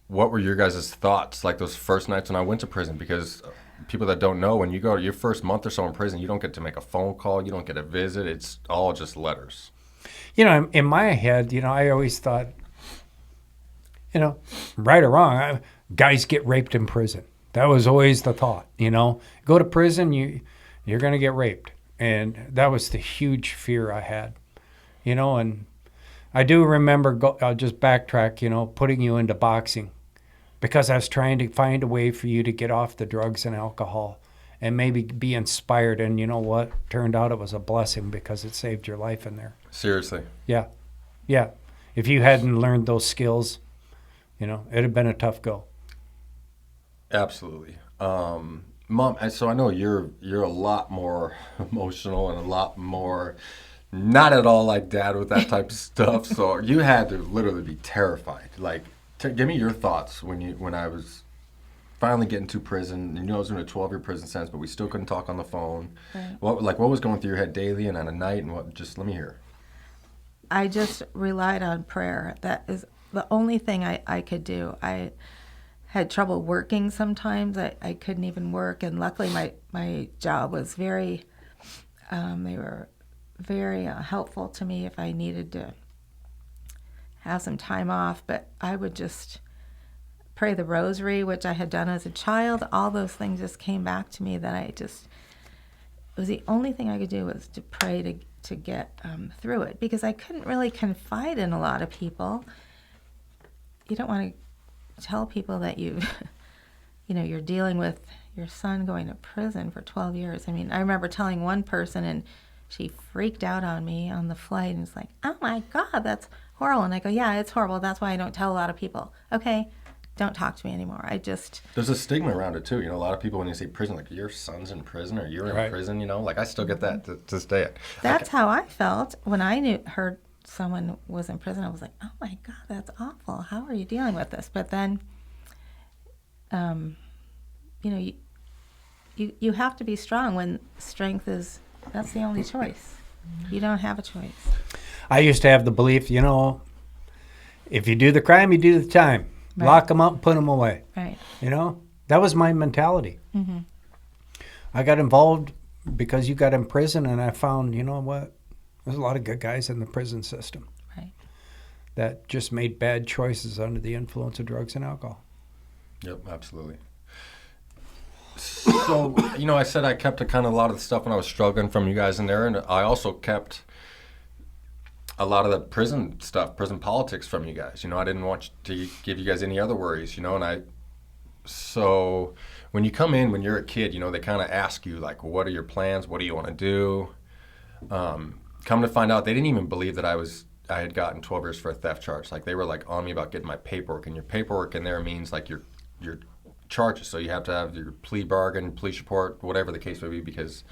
Speaker 1: what were your guys' thoughts like those first nights when I went to prison? Because people that don't know, when you go to your first month or so in prison, you don't get to make a phone call, you don't get a visit. It's all just letters.
Speaker 2: You know, in my head, you know, I always thought, you know, right or wrong, guys get raped in prison. That was always the thought, you know. Go to prison, you're going to get raped. And that was the huge fear I had, you know. And I do remember, I'll just backtrack, you know, putting you into boxing because I was trying to find a way for you to get off the drugs and alcohol and maybe be inspired. And you know what? Turned out it was a blessing because it saved your life in there.
Speaker 1: Seriously.
Speaker 2: Yeah. Yeah. If you hadn't learned those skills, you know, it'd have been a tough go.
Speaker 1: Absolutely. Mom, so I know you're a lot more emotional and a lot more not at all like Dad with that type of stuff. So you had to literally be terrified. Like, give me your thoughts when I was finally getting to prison. And I was in a 12-year prison sentence, but we still couldn't talk on the phone.
Speaker 3: Right.
Speaker 1: What was going through your head daily and on a night, and what? Just let me hear.
Speaker 3: I just relied on prayer. That is the only thing I could do. I had trouble working sometimes. I couldn't even work, and luckily my job was very, they were very helpful to me if I needed to have some time off. But I would just pray the rosary, which I had done as a child. All those things just came back to me that it was the only thing I could do was to pray to get through it, because I couldn't really confide in a lot of people. You don't want to tell people that you're dealing with your son going to prison for 12 years. I mean, I remember telling one person, and she freaked out on me on the flight and was like, "Oh my God, that's horrible." And I go, "Yeah, it's horrible. That's why I don't tell a lot of people." Okay, don't talk to me anymore.
Speaker 1: There's a stigma around it too. You know, a lot of people, when you say prison, like, your son's in prison or you're in
Speaker 2: Right.
Speaker 1: prison, you know, like I still get that to this day.
Speaker 3: That's how I felt when I heard someone was in prison. I was like, "Oh my God, that's awful. How are you dealing with this?" But then, you have to be strong when that's the only choice. You don't have a choice.
Speaker 2: I used to have the belief, you know, if you do the crime, you do the time.
Speaker 3: Right.
Speaker 2: Lock them up, put them away.
Speaker 3: Right.
Speaker 2: You know, that was my mentality.
Speaker 3: Mm-hmm.
Speaker 2: I got involved because you got in prison, and I found, you know what, there's a lot of good guys in the prison system.
Speaker 3: Right.
Speaker 2: That just made bad choices under the influence of drugs and alcohol.
Speaker 1: Yep, absolutely. So, you know, I said I kept a lot of the stuff when I was struggling from you guys in there, and I also kept a lot of the prison stuff, prison politics from you guys. You know, I didn't want to give you guys any other worries, you know, so when you come in, when you're a kid, you know, they kind of ask you, like, what are your plans? What do you want to do? Come to find out, they didn't even believe that I had gotten 12 years for a theft charge. Like, they were like on me about getting my paperwork, and your paperwork in there means like your charges. So you have to have your plea bargain, police report, whatever the case may be, because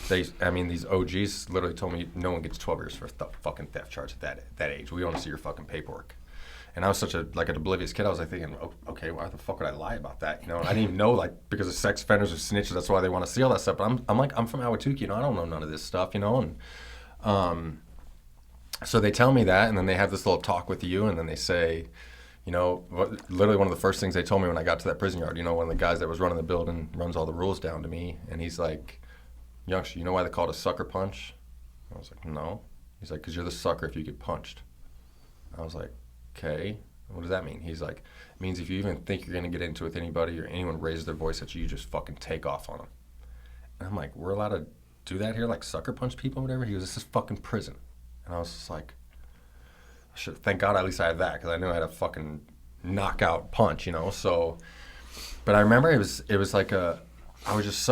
Speaker 1: these OGs literally told me no one gets 12 years for a fucking theft charge at that age. We want to see your fucking paperwork. And I was such an oblivious kid. I was like thinking, oh, okay, why the fuck would I lie about that? You know, I didn't even know, like, because of sex offenders or snitches, that's why they want to see all that stuff. But I'm from Ahwatukee, you know, I don't know none of this stuff, you know. And so they tell me that, and then they have this little talk with you, and then they say, you know, literally one of the first things they told me when I got to that prison yard, you know, one of the guys that was running the building runs all the rules down to me, and he's like, "Youngster, you know why they call it a sucker punch?" I was like, "No." He's like, "Because you're the sucker if you get punched." I was like, "Okay, what does that mean?" He's like, "It means if you even think you're going to get into it with anybody or anyone raises their voice at you, you just fucking take off on them." And I'm like, "We're allowed to do that here? Like sucker punch people or whatever?" He goes, "This is fucking prison." And I was just like, thank God at least I had that, because I knew I had a fucking knockout punch, you know. So, but I remember it was like I was just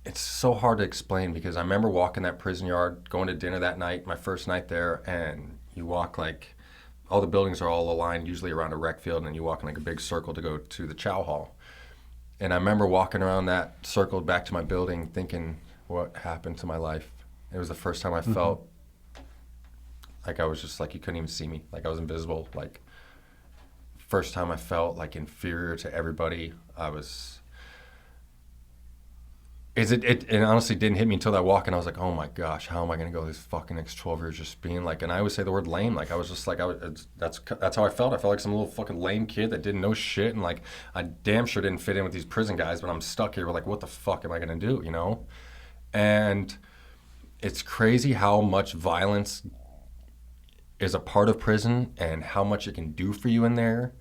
Speaker 1: it's so hard to explain, because I remember walking that prison yard, going to dinner that night, my first night there, and you walk like, all the buildings are all aligned usually around a rec field, and then you walk in like a big circle to go to the chow hall. And I remember walking around that circle back to my building thinking, what happened to my life? It was the first time I felt like I was just like, you couldn't even see me. Like I was invisible. Like first time I felt like inferior to everybody. It honestly didn't hit me until that walk, and I was like, oh my gosh, how am I gonna go this fucking next 12 years just being like, and I always say the word lame, like I was just like, that's how I felt. I felt like some little fucking lame kid that didn't know shit, and like I damn sure didn't fit in with these prison guys, but I'm stuck here. We're like, what the fuck am I gonna do, you know? And it's crazy how much violence is a part of prison and how much it can do for you in there.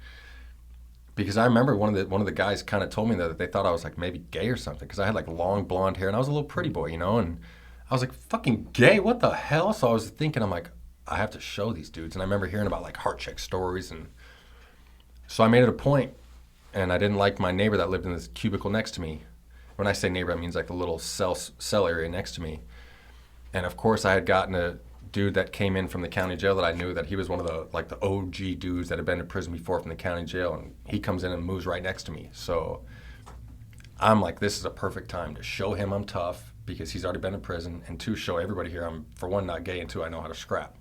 Speaker 1: Because I remember one of the guys kind of told me that they thought I was like maybe gay or something, because I had like long blonde hair and I was a little pretty boy, you know, and I was like, fucking gay, what the hell? So I was thinking, I'm like, I have to show these dudes. And I remember hearing about like heart check stories, and so I made it a point, and I didn't like my neighbor that lived in this cubicle next to me. When I say neighbor, that means like the little cell area next to me. And of course I had gotten a dude that came in from the county jail that I knew that he was one of the like the OG dudes that had been to prison before from the county jail, and he comes in and moves right next to me. So I'm like, this is a perfect time to show him I'm tough because he's already been in prison, and two, show everybody here I'm, for one, not gay, and two, I know how to scrap.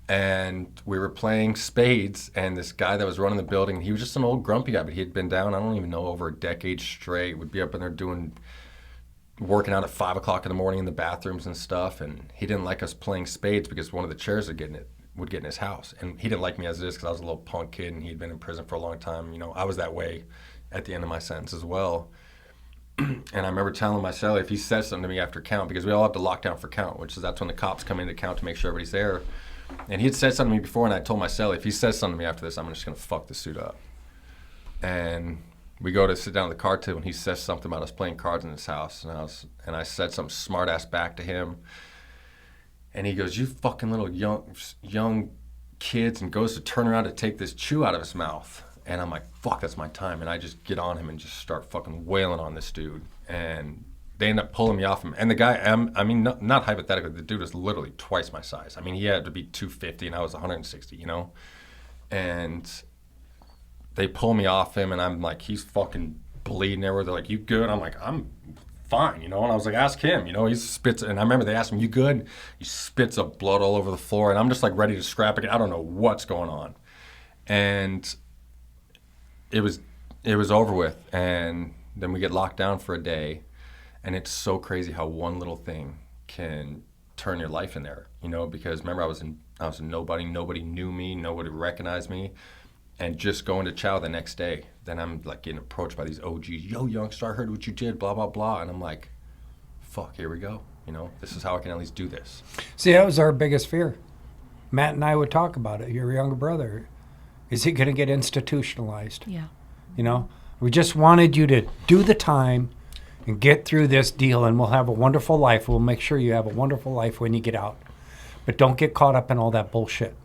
Speaker 1: And we were playing spades, and this guy that was running the building, he was just an old grumpy guy, but he had been down, I don't even know, over a decade straight, would be up in there working out at 5 o'clock in the morning in the bathrooms and stuff, and he didn't like us playing spades because one of the chairs would get in his house, and he didn't like me as it is because I was a little punk kid and he'd been in prison for a long time. You know, I was that way at the end of my sentence as well. And I remember telling my cellie if he says something to me after count, because we all have to lock down for count, which is that's when the cops come in to count to make sure everybody's there. And he had said something to me before, and I told my cellie if he says something to me after this, I'm just gonna fuck this suit up. And we go to sit down at the card table, and he says something about us playing cards in his house, and I said some smart ass back to him, and he goes, "You fucking little young kids," and goes to turn around to take this chew out of his mouth, and I'm like, "Fuck, that's my time," and I just get on him and just start fucking wailing on this dude, and they end up pulling me off him, and the guy, I mean, not hypothetically, the dude was literally twice my size. I mean, he had to be 250, and I was 160, you know, and they pull me off him, and I'm like, he's fucking bleeding everywhere. They're like, "You good?" I'm like, "I'm fine," you know. And I was like, "Ask him," you know. He spits, and I remember they asked him, "You good?" He spits up blood all over the floor, and I'm just like ready to scrap again. I don't know what's going on, and it was over with. And then we get locked down for a day, and it's so crazy how one little thing can turn your life in there, you know. Because remember, I was a nobody. Nobody knew me. Nobody recognized me. And just going to chow the next day, then I'm like getting approached by these OGs. "Yo, youngster, I heard what you did, blah, blah, blah." And I'm like, fuck, here we go. You know, this is how I can at least do this.
Speaker 2: See, that was our biggest fear. Matt and I would talk about it. Your younger brother, is he going to get institutionalized?
Speaker 3: Yeah.
Speaker 2: You know, we just wanted you to do the time and get through this deal, and we'll have a wonderful life. We'll make sure you have a wonderful life when you get out. But don't get caught up in all that bullshit.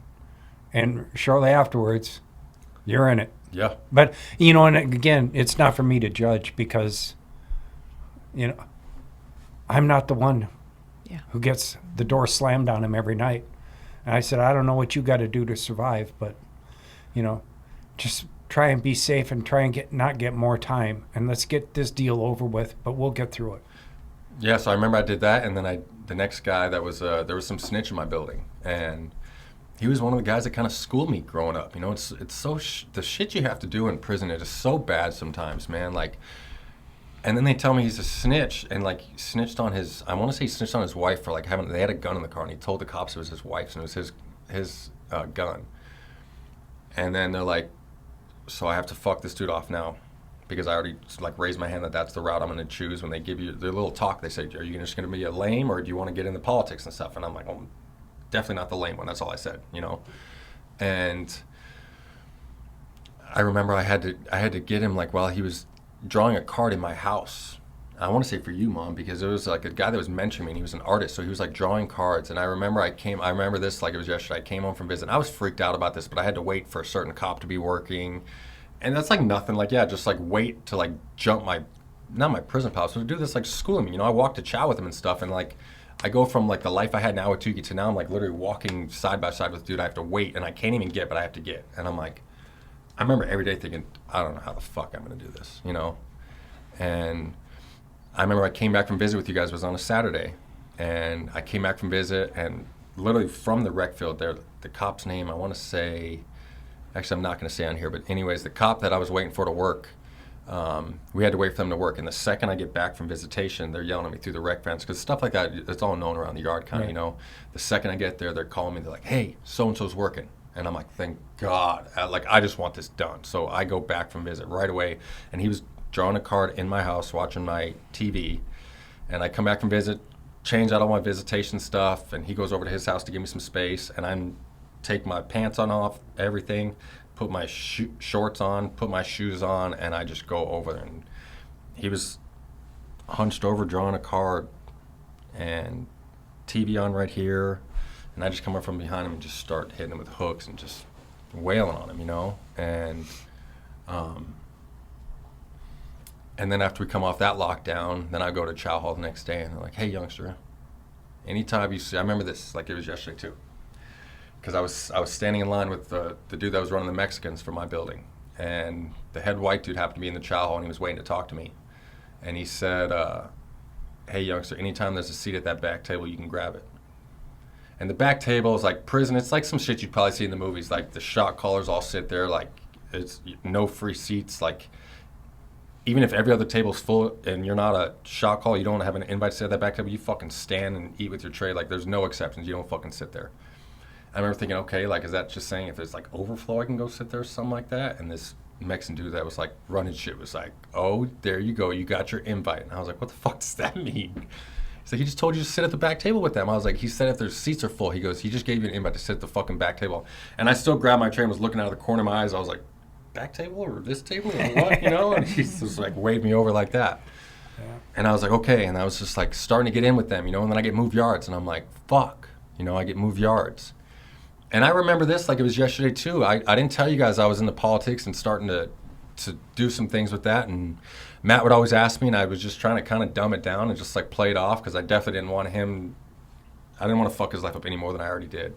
Speaker 2: And shortly afterwards, you're in it.
Speaker 1: Yeah.
Speaker 2: But, you know, and again, it's not for me to judge because, you know, I'm not the one who gets the door slammed on him every night. And I said, I don't know what you got to do to survive, but, you know, just try and be safe and try and not get more time. And let's get this deal over with, but we'll get through it.
Speaker 1: Yeah, so I remember I did that, and then the next guy that was, there was some snitch in my building, and he was one of the guys that kind of schooled me growing up. You know, it's so the shit you have to do in prison. It is so bad sometimes, man. Like, and then they tell me he's a snitch, and like snitched on his. I want to say he snitched on his wife for like they had a gun in the car, and he told the cops it was his wife's, and it was his gun. And then they're like, so I have to fuck this dude off now, because I already like raised my hand that that's the route I'm going to choose. When they give you their little talk, they say, "Are you just going to be a lame, or do you want to get into politics and stuff?" And I'm like, well, definitely not the lame one. That's all I said, you know. And I remember I had to get him like while he was drawing a card in my house. I want to say for you, Mom, because there was like a guy that was mentoring me, and he was an artist, so he was like drawing cards. And I remember this like it was yesterday. I came home from visit. I was freaked out about this, but I had to wait for a certain cop to be working, and that's like nothing. Like, yeah, just like wait to like jump not my prison pals, but to do this like schooling me. You know, I walked to chow with him and stuff, and like I go from like the life I had in Ahwatukee to now I'm like literally walking side by side with dude I have to wait, and I can't even get, but I have to get. And I'm like, I remember every day thinking, I don't know how the fuck I'm gonna do this, you know? And I remember I came back from visit with you guys, it was on a Saturday, and I came back from visit, and literally from the rec field there, the cop's name, I wanna say, actually I'm not gonna say on here, but anyways, the cop that I was waiting for to work, we had to wait for them to work. And the second I get back from visitation, they're yelling at me through the rec fence because stuff like that, it's all known around the yard, kind of,
Speaker 2: Right.
Speaker 1: you know. The second I get there, they're calling me. They're like, "Hey, so and so's working," and I'm like, "Thank God!" I just want this done. So I go back from visit right away, and he was drawing a card in my house, watching my TV, and I come back from visit, change out all my visitation stuff, and he goes over to his house to give me some space, and I'm take my pants on off, everything, put my shorts on, put my shoes on, and I just go over there. And he was hunched over drawing a card and TV on right here, and I just come up from behind him and just start hitting him with hooks and just wailing on him, you know. And then after we come off that lockdown, then I go to chow hall the next day, and they're like, "Hey, youngster, anytime you see," I remember this like it was yesterday too, because I was standing in line with the dude that was running the Mexicans for my building, and the head white dude happened to be in the chow hall, and he was waiting to talk to me, and he said, "Hey, youngster, anytime there's a seat at that back table, you can grab it." And the back table is like prison. It's like some shit you'd probably see in the movies. Like the shot callers all sit there, like it's no free seats. Like even if every other table's full and you're not a shot caller, you don't have an invite to sit at that back table, you fucking stand and eat with your tray. Like there's no exceptions. You don't fucking sit there. I remember thinking, okay, like is that just saying if there's like overflow, I can go sit there or something like that? And this Mexican dude that was like running shit was like, "Oh, there you go, you got your invite." And I was like, "What the fuck does that mean?" He's like, "He just told you to sit at the back table with them." I was like, "He said if their seats are full." He goes, "He just gave you an invite to sit at the fucking back table." And I still grabbed my tray and was looking out of the corner of my eyes. I was like, "Back table or this table or what?" You know? And he just like waved me over like that.
Speaker 2: Yeah.
Speaker 1: And I was like, okay. And I was just like starting to get in with them, you know. And then I get moved yards, and I'm like, fuck, you know, I get moved yards. And I remember this like it was yesterday too. I didn't tell you guys I was into politics and starting to do some things with that. And Matt would always ask me, and I was just trying to kind of dumb it down and just like play it off because I definitely didn't want to fuck his life up any more than I already did.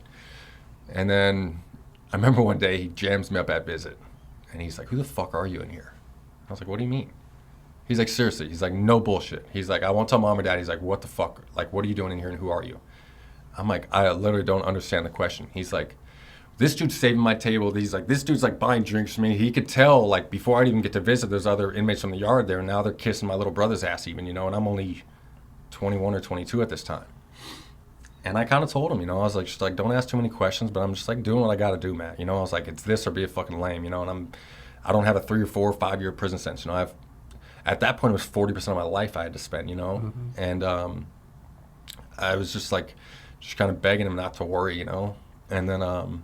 Speaker 1: And then I remember one day he jams me up at visit, and he's like, "Who the fuck are you in here?" I was like, "What do you mean?" He's like, "Seriously." He's like, "No bullshit." He's like, "I won't tell mom or dad." He's like, "What the fuck? Like, what are you doing in here and who are you?" I'm like, "I literally don't understand the question." He's like, "This dude's saving my table." He's like, "This dude's like buying drinks for me." He could tell like before I'd even get to visit, there's other inmates from the yard there, and now they're kissing my little brother's ass even, you know, and I'm only 21 or 22 at this time. And I kind of told him, you know, I was like, just like, don't ask too many questions, but I'm just like doing what I got to do, Matt. You know, I was like, it's this or be a fucking lame, you know, and I don't have a 3 or 4 or 5 year prison sentence. You know, at that point, it was 40% of my life I had to spend, you know, and I was just like, just kind of begging him not to worry, you know, and then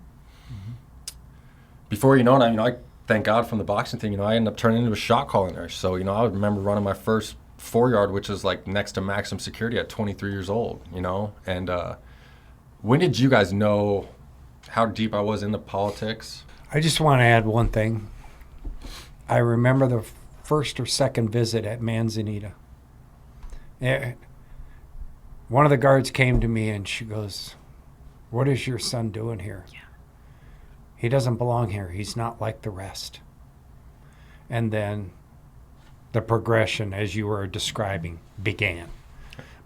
Speaker 1: before you know it, I thank God from the boxing thing, you know, I ended up turning into a shot caller nurse. So, you know, I remember running my first 4-yard, which is like next to maximum security at 23 years old, you know, and when did you guys know how deep I was into politics?
Speaker 2: I just want to add one thing. I remember the first or second visit at Manzanita. One of the guards came to me and she goes, "What is your son doing here? He doesn't belong here. He's not like the rest." And then the progression, as you were describing, began.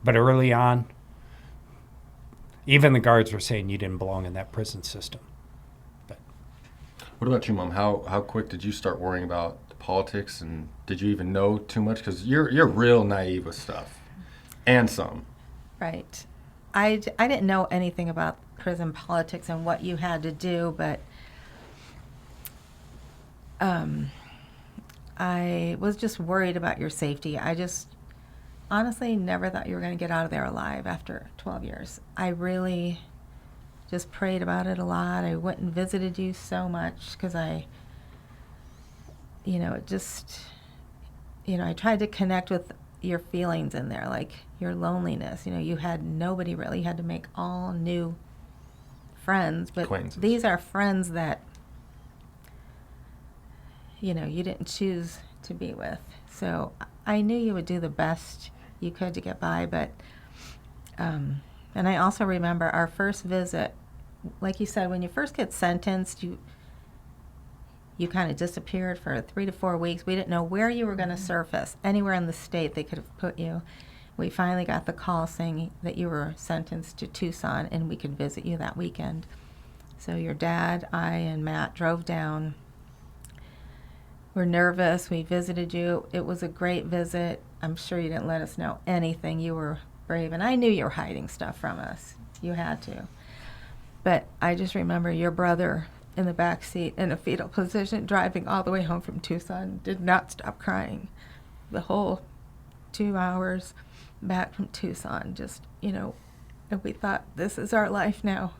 Speaker 2: But early on, even the guards were saying you didn't belong in that prison system.
Speaker 1: What about you, Mom? How quick did you start worrying about the politics, and did you even know too much? Because you're real naive with stuff, and some.
Speaker 3: Right. I didn't know anything about prison politics and what you had to do, but I was just worried about your safety. I just honestly never thought you were going to get out of there alive after 12 years. I really just prayed about it a lot. I went and visited you so much because I tried to connect with your feelings in there, like your loneliness. You know, you had nobody really. You had to make all new friends, but these are friends that, you know, you didn't choose to be with. So I knew you would do the best you could to get by, but, and I also remember our first visit, like you said, when you first get sentenced, you kind of disappeared for 3 to 4 weeks. We didn't know where you were going to surface. Anywhere in the state they could have put you. We finally got the call saying that you were sentenced to Tucson and we could visit you that weekend. So your dad, I, and Matt drove down, were nervous. We visited you. It was a great visit. I'm sure you didn't let us know anything. You were brave, and I knew you were hiding stuff from us. You had to. But I just remember your brother in the back seat in a fetal position driving all the way home from Tucson, did not stop crying the whole 2 hours back from Tucson. Just, and we thought, this is our life now.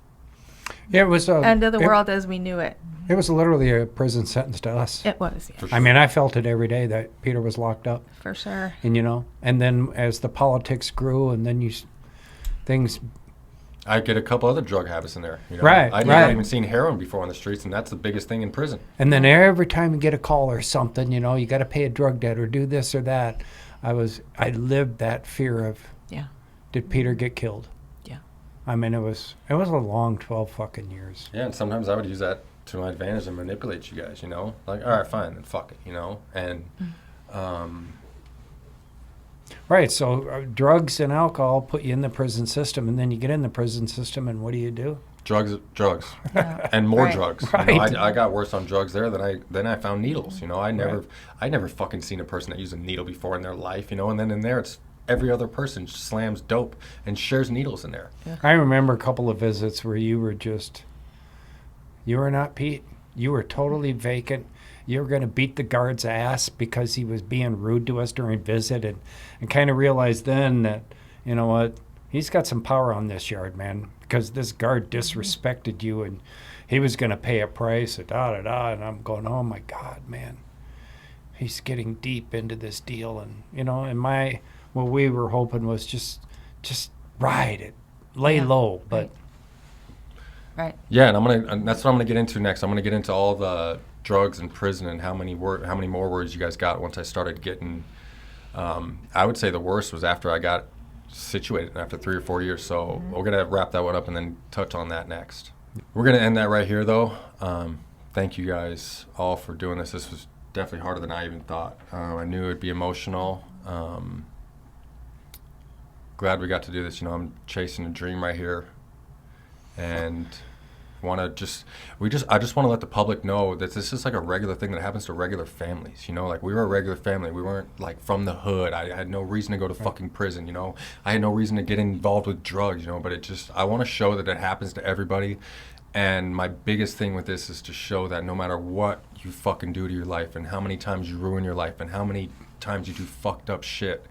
Speaker 2: It was
Speaker 3: End of the world as we knew it.
Speaker 2: It was literally a prison sentence to us.
Speaker 3: It was, yeah,
Speaker 2: I mean, I felt it every day that Peter was locked up,
Speaker 3: for sure.
Speaker 2: and and then as the politics grew, and then things.
Speaker 1: I get a couple other drug habits in there.
Speaker 2: Right,
Speaker 1: I'd
Speaker 2: right.
Speaker 1: never even seen heroin before on the streets, and that's the biggest thing in prison.
Speaker 2: And then every time you get a call or something, you got to pay a drug debt or do this or that. I lived that fear of,
Speaker 3: Yeah.
Speaker 2: did Peter get killed?
Speaker 3: Yeah.
Speaker 2: I mean, it was a long 12 fucking years.
Speaker 1: Yeah, and sometimes I would use that to my advantage and manipulate you guys, Like, all right, fine, then fuck it, And,
Speaker 2: Right. So drugs and alcohol put you in the prison system, and then you get in the prison system, and what do?
Speaker 1: drugs,
Speaker 3: Yeah.
Speaker 1: and more
Speaker 3: Right.
Speaker 1: drugs.
Speaker 2: Right.
Speaker 1: I got worse on drugs there than I found needles. I never fucking seen a person that used a needle before in their life. And then in there it's every other person slams dope and shares needles in there.
Speaker 2: I remember a couple of visits where you were not Pete. You were totally vacant. You were going to beat the guard's ass because he was being rude to us during visit, and kind of realized then that, what, he's got some power on this yard, man, because this guard disrespected you, and he was going to pay a price, and and I'm going, oh my God, man, he's getting deep into this deal, and, and what we were hoping was just ride it, lay
Speaker 3: Yeah.
Speaker 2: low, but
Speaker 3: Right.
Speaker 1: Yeah, and that's what I'm gonna get into next. I'm gonna get into all the drugs in prison and how many more words you guys got once I started getting. I would say the worst was after I got situated after 3 or 4 years. So we're gonna wrap that one up and then touch on that next. We're gonna end that right here, though. Thank you guys all for doing this. This was definitely harder than I even thought. I knew it'd be emotional. Glad we got to do this. I'm chasing a dream right here. And I just want to let the public know that this is like a regular thing that happens to regular families. Like we were a regular family. We weren't like from the hood. I had no reason to go to fucking prison. I had no reason to get involved with drugs. But I want to show that it happens to everybody. And my biggest thing with this is to show that no matter what you fucking do to your life and how many times you ruin your life and how many times you do fucked up shit,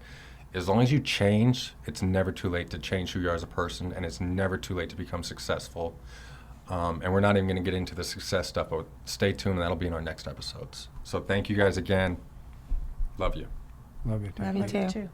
Speaker 1: as long as you change, it's never too late to change who you are as a person, and it's never too late to become successful. And we're not even going to get into the success stuff, but stay tuned, and that'll be in our next episodes. So thank you guys again. Love you.
Speaker 2: love you.
Speaker 3: Love you
Speaker 4: I do
Speaker 3: too.
Speaker 4: too.